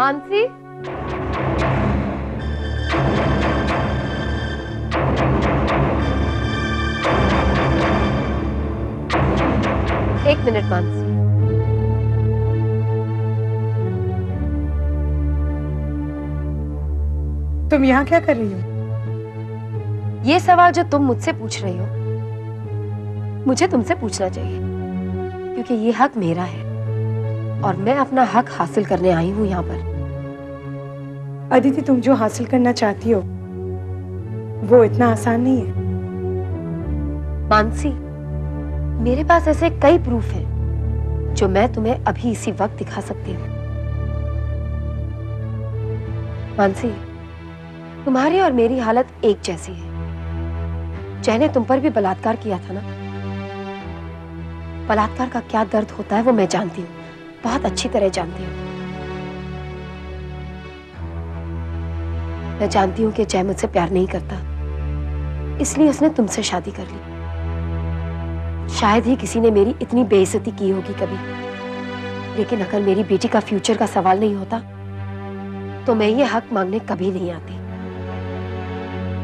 मानसी, एक मिनट मानसी। तुम यहाँ क्या कर रही हो? ये सवाल जो तुम मुझसे पूछ रही हो मुझे तुमसे पूछना चाहिए, क्योंकि ये हक मेरा है और मैं अपना हक हासिल करने आई हूं यहाँ पर। अदिति, तुम जो हासिल करना चाहती हो वो इतना आसान नहीं है। मानसी, मेरे पास ऐसे कई प्रूफ हैं जो मैं तुम्हें अभी इसी वक्त दिखा सकती हूँ। मानसी, तुम्हारी और मेरी हालत एक जैसी है। जय ने तुम पर भी बलात्कार किया था ना। बलात्कार का क्या दर्द होता है वो मैं जानती हूँ, बहुत अच्छी तरह जानती हूँ। मैं जानती हूँ कि जय मुझसे प्यार नहीं करता, इसलिए उसने तुमसे शादी कर ली। शायद ही किसी ने मेरी इतनी बेइज्जती की होगी कभी, लेकिन अगर मेरी बेटी का फ्यूचर का सवाल नहीं होता तो मैं ये हक मांगने कभी नहीं आती।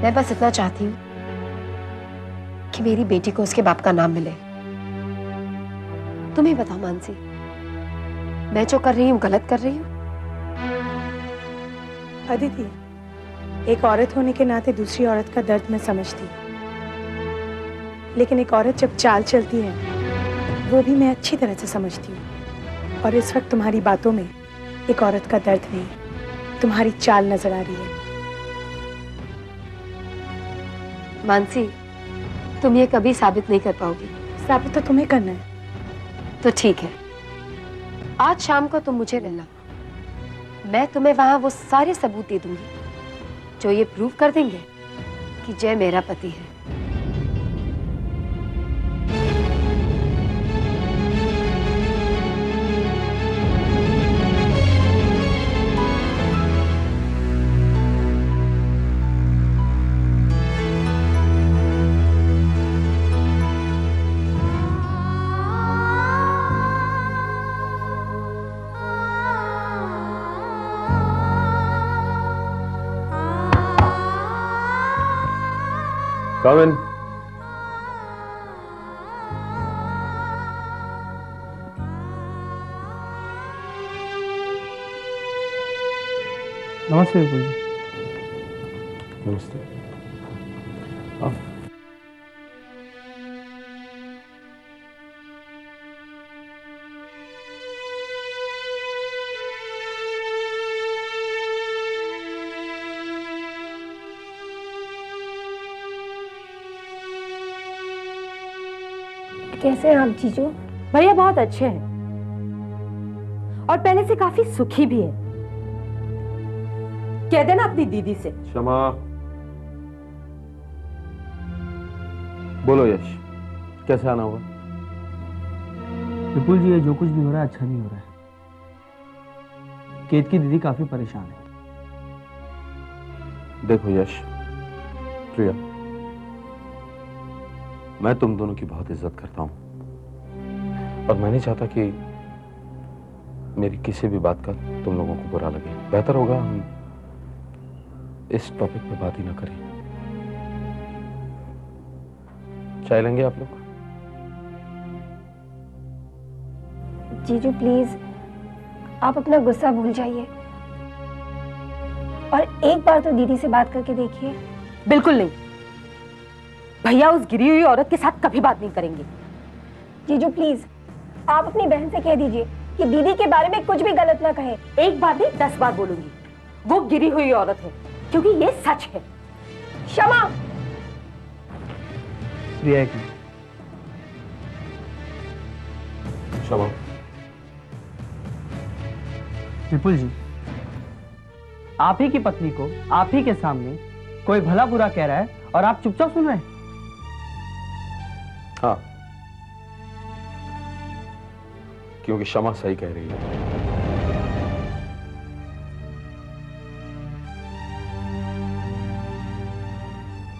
मैं बस इतना चाहती हूँ कि मेरी बेटी को उसके बाप का नाम मिले। तुम ही बताओ मानसी, मैं जो कर रही हूँ गलत कर रही हूँ? अदिति, एक औरत होने के नाते दूसरी औरत का दर्द मैं समझती हूँ, लेकिन एक औरत जब चाल चलती है वो भी मैं अच्छी तरह से समझती हूँ। और इस वक्त तुम्हारी बातों में एक औरत का दर्द नहीं, तुम्हारी चाल नजर आ रही है। मानसी, तुम ये कभी साबित नहीं कर पाओगी। साबित तो तुम्हें करना है। तो ठीक है, आज शाम को तुम मुझे मिलना। मैं तुम्हें वहां वो सारे सबूत दे दूंगी जो ये प्रूव कर देंगे कि जय मेरा पति है। Come in. नमस्ते विपुल जी। नमस्ते। आप कैसे हैं आप जीजू? भैया बहुत अच्छे हैं और पहले से काफी सुखी भी है। कह देना अपनी दीदी से। क्षमा। बोलो यश, कैसे आना होगा? विपुल जी, ये जो कुछ भी हो रहा है अच्छा नहीं हो रहा है। केत की दीदी काफी परेशान है। देखो यश, प्रिया, मैं तुम दोनों की बहुत इज्जत करता हूं और मैं नहीं चाहता कि मेरी किसी भी बात का तुम लोगों को बुरा लगे। बेहतर होगा हम इस टॉपिक पे बात ही ना करें। चाय लेंगे आप लोग? जीजू प्लीज, आप अपना गुस्सा भूल जाइए और एक बार तो दीदी से बात करके देखिए। बिल्कुल नहीं, भैया उस गिरी हुई औरत के साथ कभी बात नहीं करेंगे। जीजू प्लीज, आप अपनी बहन से कह दीजिए कि दीदी के बारे में कुछ भी गलत ना कहे। एक बार नहीं 10 बार बोलूंगी, वो गिरी हुई औरत है, क्योंकि ये सच है। क्षमा। प्रिया की क्षमा। विपुल जी, आप ही की पत्नी को आप ही के सामने कोई भला बुरा कह रहा है और आप चुपचाप सुन रहे हैं। हाँ, क्योंकि क्षमा सही कह रही है।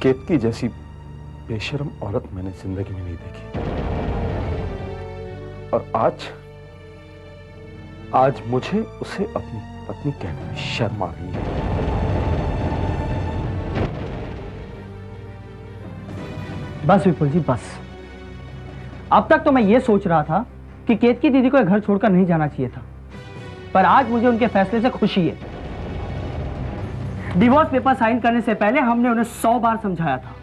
केतकी जैसी बेशर्म औरत मैंने जिंदगी में नहीं देखी और आज मुझे उसे अपनी पत्नी कहने में शर्म आ रही है। बस विपुल जी बस। अब तक तो मैं ये सोच रहा था कि केतकी दीदी को घर छोड़कर नहीं जाना चाहिए था, पर आज मुझे उनके फैसले से खुशी है। डिवोर्स पेपर साइन करने से पहले हमने उन्हें 100 बार समझाया था,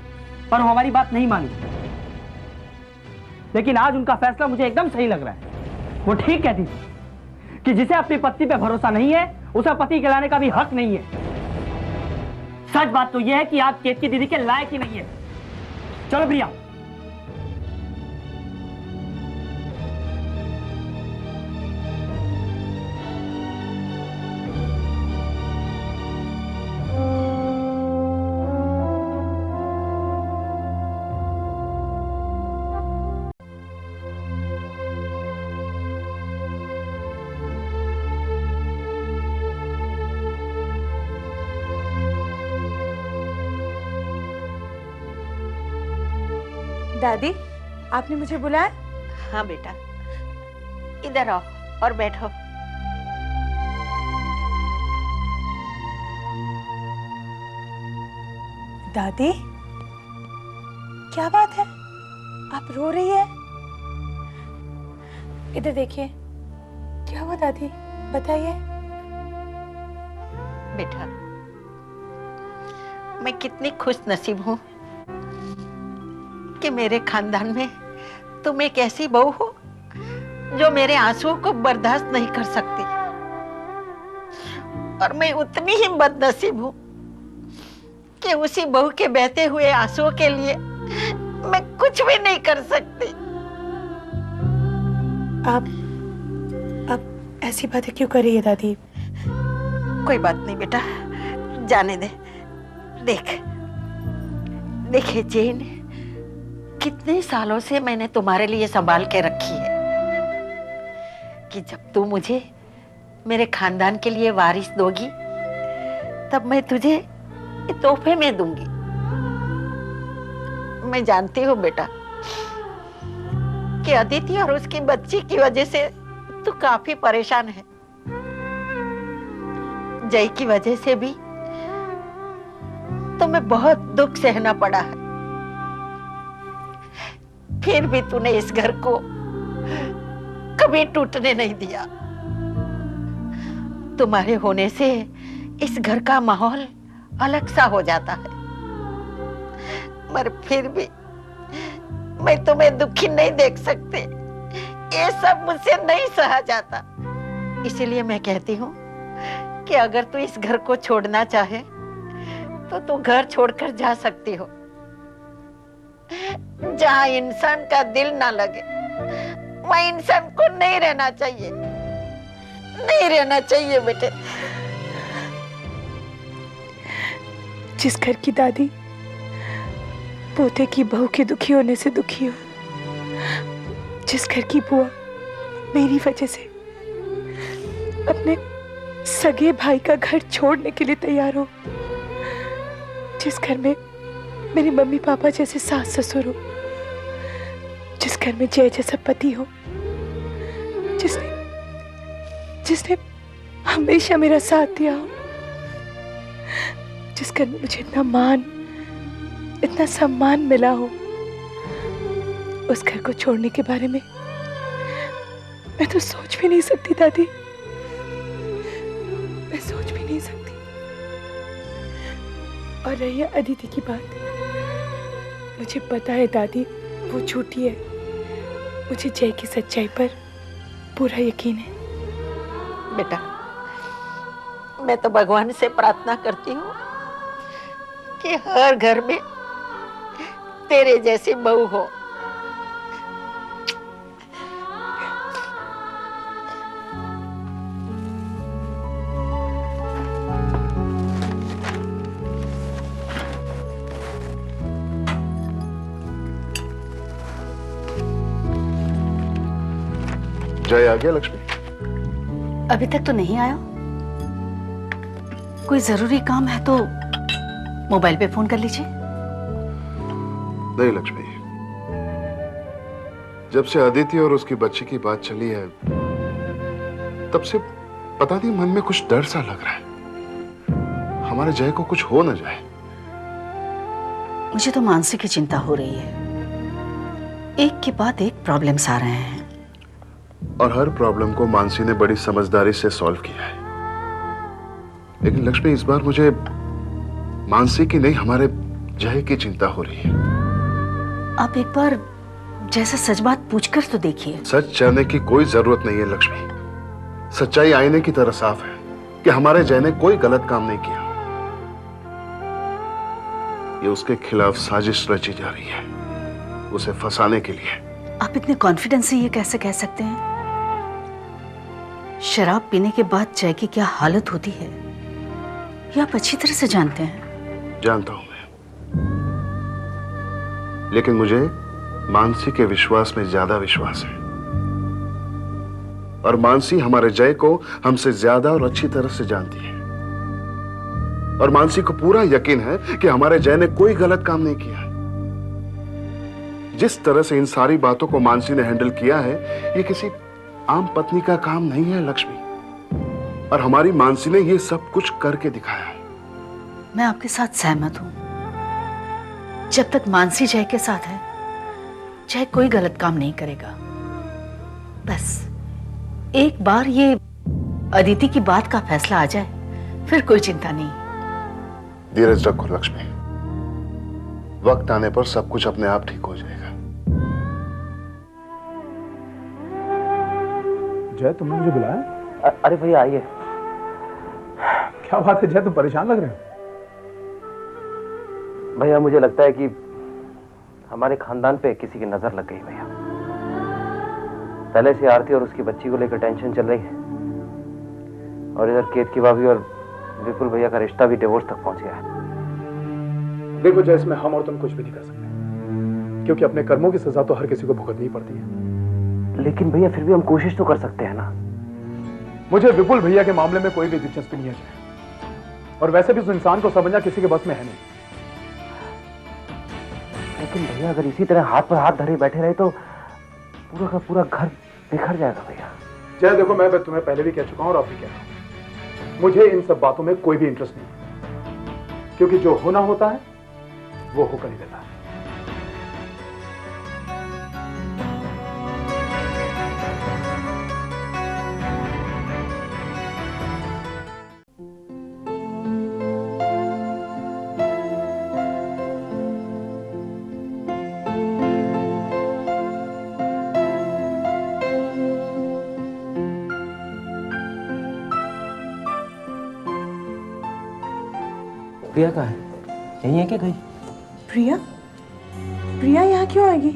पर वो हमारी बात नहीं मानी। लेकिन आज उनका फैसला मुझे एकदम सही लग रहा है। वो ठीक कहती थी कि जिसे अपनी पत्नी पे भरोसा नहीं है, उसे पति कहलाने का भी हक नहीं है। सच बात तो यह है कि आप केतकी दीदी के लायक ही नहीं है। चलो प्रिया। दादी, आपने मुझे बुलाया? हाँ बेटा, इधर आओ और बैठो। दादी, क्या बात है? आप रो रही है? इधर देखिए, क्या हुआ दादी? बताइए। बेटा, मैं कितनी खुश नसीब हूँ कि मेरे खानदान में तुम एक ऐसी बहू हो जो मेरे आंसुओं को बर्दाश्त नहीं कर सकती। और मैं उतनी ही बदनसीब हूँ कि उसी बहू के बहते हुए आंसुओं के लिए मैं कुछ भी नहीं कर सकती। आप ऐसी बातें क्यों कर रही है दादी? कोई बात नहीं बेटा, जाने दे। देखे जेन, कितने सालों से मैंने तुम्हारे लिए संभाल के रखी है कि जब तू मुझे मेरे खानदान के लिए वारिस दोगी तब मैं तुझे तोहफे में दूंगी। मैं जानती हूँ बेटा कि अदिति और उसकी बच्ची की वजह से तू काफी परेशान है। जय की वजह से भी तुम्हें बहुत दुख सहना पड़ा है, फिर भी तूने इस घर को कभी टूटने नहीं दिया। तुम्हारे होने से इस घर का माहौल अलग सा हो जाता है, पर फिर भी मैं तुम्हें दुखी नहीं देख सकती। ये सब मुझसे नहीं सहा जाता। इसीलिए मैं कहती हूँ कि अगर तू इस घर को छोड़ना चाहे तो तू घर छोड़कर जा सकती हो। जहाँ इंसान का दिल ना लगे वहाँ इंसान को नहीं रहना चाहिए, नहीं रहना चाहिए बेटे। जिस घर की दादी पोते की बहू के दुखी होने से दुखी हो, जिस घर की बुआ मेरी वजह से अपने सगे भाई का घर छोड़ने के लिए तैयार हो, जिस घर में मेरे मम्मी पापा जैसे सास ससुर हो, जिस घर में जय जैसा पति हो, जिसने हमेशा मेरा साथ दिया हो, जिस घर में मुझे इतना मान, इतना सम्मान मिला हो, उस घर को छोड़ने के बारे में मैं तो सोच भी नहीं सकती दादी। मैं सोच भी नहीं सकती। और रही है अदिति की बात, मुझे पता है दादी वो झूठी है। मुझे जय की सच्चाई पर पूरा यकीन है। बेटा, मैं तो भगवान से प्रार्थना करती हूँ कि हर घर में तेरे जैसी बहू हो। जय आ गया लक्ष्मी? अभी तक तो नहीं आया। कोई जरूरी काम है तो मोबाइल पे फोन कर लीजिए। नहीं लक्ष्मी, जब से अदिति और उसकी बच्ची की बात चली है तब से पता नहीं मन में कुछ डर सा लग रहा है, हमारे जय को कुछ हो न जाए। मुझे तो मानसी की चिंता हो रही है। एक के बाद एक प्रॉब्लम्स आ रहे हैं और हर प्रॉब्लम को मानसी ने बड़ी समझदारी से सॉल्व किया है। लेकिन लक्ष्मी, इस बार मुझे मानसी की नहीं, हमारे जय की चिंता हो रही है। आप एक बार जैसे सच बात पूछकर तो देखिए। सच जानने की कोई जरूरत नहीं है लक्ष्मी। सच्चाई आईने की तरह साफ है कि हमारे जय ने कोई गलत काम नहीं किया। ये उसके खिलाफ साजिश रची जा रही है, उसे फंसाने के लिए। आप इतने कॉन्फिडेंस से ये कैसे कह सकते हैं? शराब पीने के बाद जय की क्या हालत होती है ये आप अच्छी तरह से जानते हैं। जानता हूं मैं, लेकिन मुझे मानसी के विश्वास में ज्यादा विश्वास है। और मानसी हमारे जय को हमसे ज्यादा और अच्छी तरह से जानती है। और मानसी को पूरा यकीन है कि हमारे जय ने कोई गलत काम नहीं किया है। जिस तरह से इन सारी बातों को मानसी ने हैंडल किया है, ये किसी आम पत्नी का काम नहीं है लक्ष्मी। और हमारी मानसी ने ये सब कुछ करके दिखाया है। मैं आपके साथ सहमत हूं। जब तक मानसी जय के साथ है, जय कोई गलत काम नहीं करेगा। बस एक बार ये अदिति की बात का फैसला आ जाए, फिर कोई चिंता नहीं। धीरज रखो लक्ष्मी, वक्त आने पर सब कुछ अपने आप ठीक हो जाएगा। जय, तुमने मुझे बुलाया? अरे भैया आइए। क्या बात है जय, तुम परेशान लग रहे हो? भैया मुझे लगता है कि हमारे खानदान पे किसी की नजर लग गई भैया। पहले से आरती और उसकी बच्ची को लेकर टेंशन चल रही है, और इधर केत की भाभी और विपुल भैया का रिश्ता भी डिवोर्स तक पहुंच गया है। देखो जय, इसमें हम और तुम कुछ भी नहीं कर सकते, क्योंकि अपने कर्मों की सजा तो हर किसी को भुगतनी पड़ती है। लेकिन भैया फिर भी हम कोशिश तो कर सकते हैं ना। मुझे विपुल भैया के मामले में कोई भी दिलचस्पी नहीं है जय, और वैसे भी उस इंसान को समझना किसी के बस में है नहीं। लेकिन भैया अगर इसी तरह हाथ पर हाथ धरे बैठे रहे तो पूरा का पूरा घर बिखर जाएगा भैया। जय देखो, मैं तुम्हें पहले भी कह चुका हूं और अब भी कह रहा हूं, मुझे इन सब बातों में कोई भी इंटरेस्ट नहीं, क्योंकि जो होना होता है वो होकर ही रहता है। प्रिया कहाँ है? यहीं है क्या कहीं? प्रिया? प्रिया यहाँ क्यों आएगी?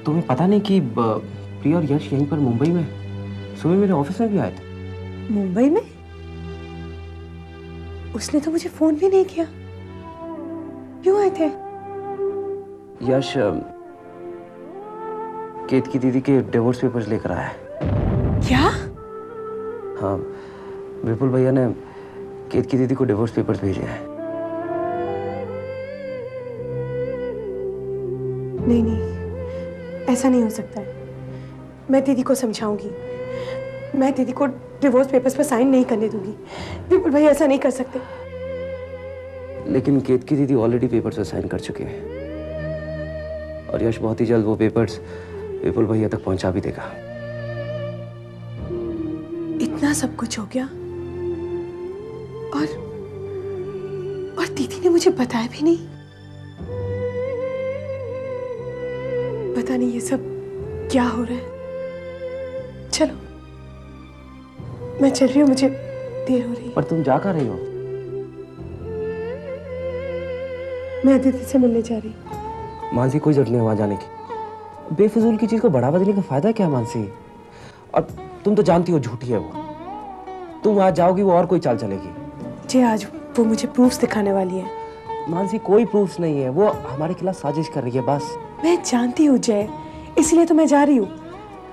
तुम्हें पता नहीं कि प्रिया और यश यहीं पर मुंबई में सुबह मेरे ऑफिस में भी आए थे। मुंबई में? उसने तो मुझे फोन भी नहीं किया। क्यों आए थे? यश केत की दीदी के डिवोर्स पेपर्स लेकर आया है। क्या? हाँ, विपुल भैया ने केत की दीदी को डिवोर्स पेपर्स भेजे हैं। नहीं नहीं, ऐसा नहीं हो सकता है। मैं दीदी को समझाऊंगी। मैं दीदी को डिवोर्स पेपर्स पर साइन नहीं करने दूंगी। विपुल भाई ऐसा नहीं कर सकते। लेकिन केत की दीदी ऑलरेडी पेपर्स पर साइन कर चुके हैं, और यश बहुत ही जल्द वो पेपर्स विपुल भैया तक पहुंचा भी देगा। इतना सब कुछ हो गया और दीदी ने मुझे बताया भी नहीं। पता नहीं ये सब क्या हो रहा है। चलो मैं चल रही हूँ, मुझे देर हो रही है। पर तुम जा कर रही हो? मैं दीदी से मिलने जा रही हूँ। मानसी, कोई जरूरत नहीं वहां जाने की। बेफिजूल की चीज को बढ़ावा देने का फायदा क्या मानसी? और तुम तो जानती हो झूठी है वो। तुम वहां जाओगी वो और कोई चाल चलेगी। जी आज वो मुझे प्रूफ्स दिखाने वाली है। मानसी, कोई प्रूफ्स नहीं है, वो हमारे खिलाफ साजिश कर रही है बस। मैं जानती हूँ जय, इसलिए तो मैं जा रही हूँ,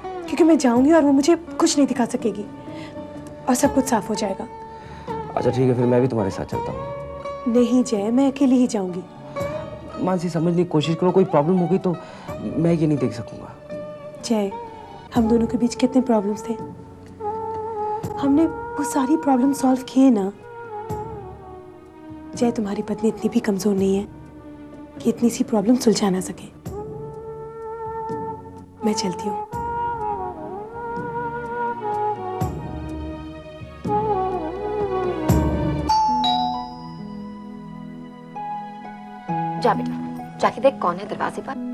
क्योंकि मैं जाऊंगी और वो मुझे कुछ नहीं दिखा सकेगी और सब कुछ साफ हो जाएगा। अच्छा ठीक है, फिर मैं भी तुम्हारे साथ चलता हूँ। नहीं जय, मैं अकेली ही जाऊंगी। मानसी, समझने की कोशिश करो, कोई प्रॉब्लम हो गई तो मैं ये नहीं देख सकूंगा। जय, हम दोनों के बीच कितने प्रॉब्लम्स थे, हमने वो सारी प्रॉब्लम सॉल्व किए ना। जय, तुम्हारी पत्नी इतनी भी कमजोर नहीं है कि इतनी सी प्रॉब्लम सुलझा ना सके। मैं चलती हूँ। जा बेटा, जाके देख कौन है दरवाजे पर।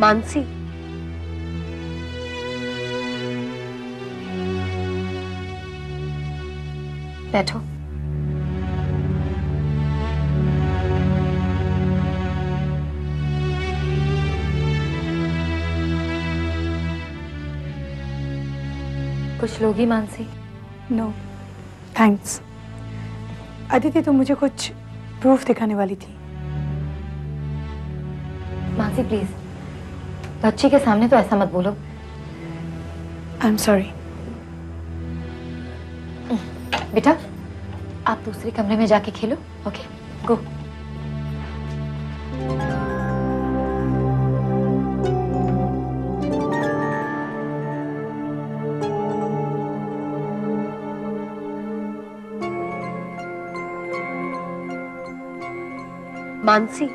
मानसी, बैठो। कुछ लोगी मानसी? No thanks. अदिति, तुम मुझे कुछ प्रूफ दिखाने वाली थी। मानसी प्लीज, बच्ची के सामने तो ऐसा मत बोलो। I am sorry. बेटा, आप दूसरे कमरे में जाके खेलो। ओके, गो। मानसी,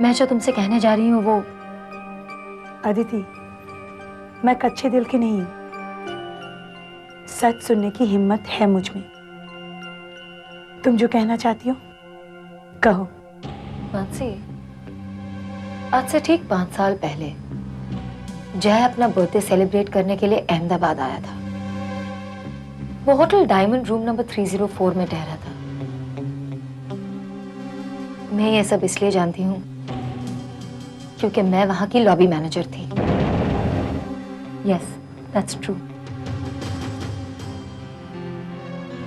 मैं जो तुमसे कहने जा रही हूँ वो अदिति, मैं कच्चे दिल की नहीं हूं। सच सुनने की हिम्मत है मुझ में। तुम जो कहना चाहती हो कहो। मानसी, आज से ठीक 5 साल पहले जय अपना बर्थडे सेलिब्रेट करने के लिए अहमदाबाद आया था। वो होटल डायमंड रूम नंबर 304 में ठहरा था। मैं ये सब इसलिए जानती हूँ क्योंकि मैं वहां की लॉबी मैनेजर थी। Yes, that's true.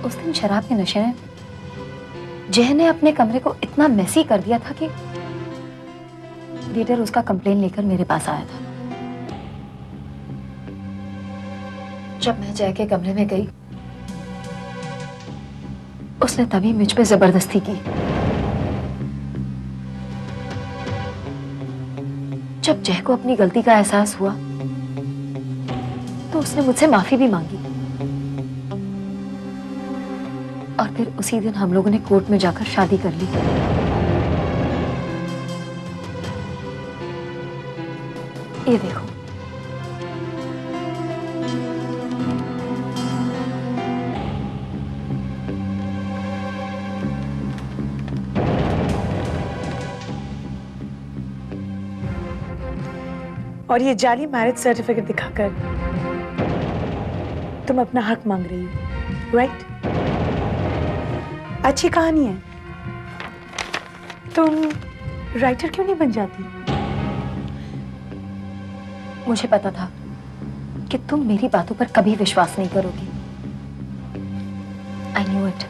उस दिन शराब के नशे में जय ने अपने कमरे को इतना मेसी कर दिया था कि लीडर उसका कंप्लेन लेकर मेरे पास आया था। जब मैं जय के कमरे में गई, उसने तभी मुझ पे जबरदस्ती की। जब जय को अपनी गलती का एहसास हुआ तो उसने मुझसे माफी भी मांगी और फिर उसी दिन हम लोगों ने कोर्ट में जाकर शादी कर ली। ये देखो, और ये जाली मैरिज सर्टिफिकेट दिखाकर तुम अपना हक मांग रही हो, राइट? अच्छी कहानी है। तुम राइटर क्यों नहीं बन जाती? मुझे पता था कि तुम मेरी बातों पर कभी विश्वास नहीं करोगी। I knew it.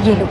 ये लो,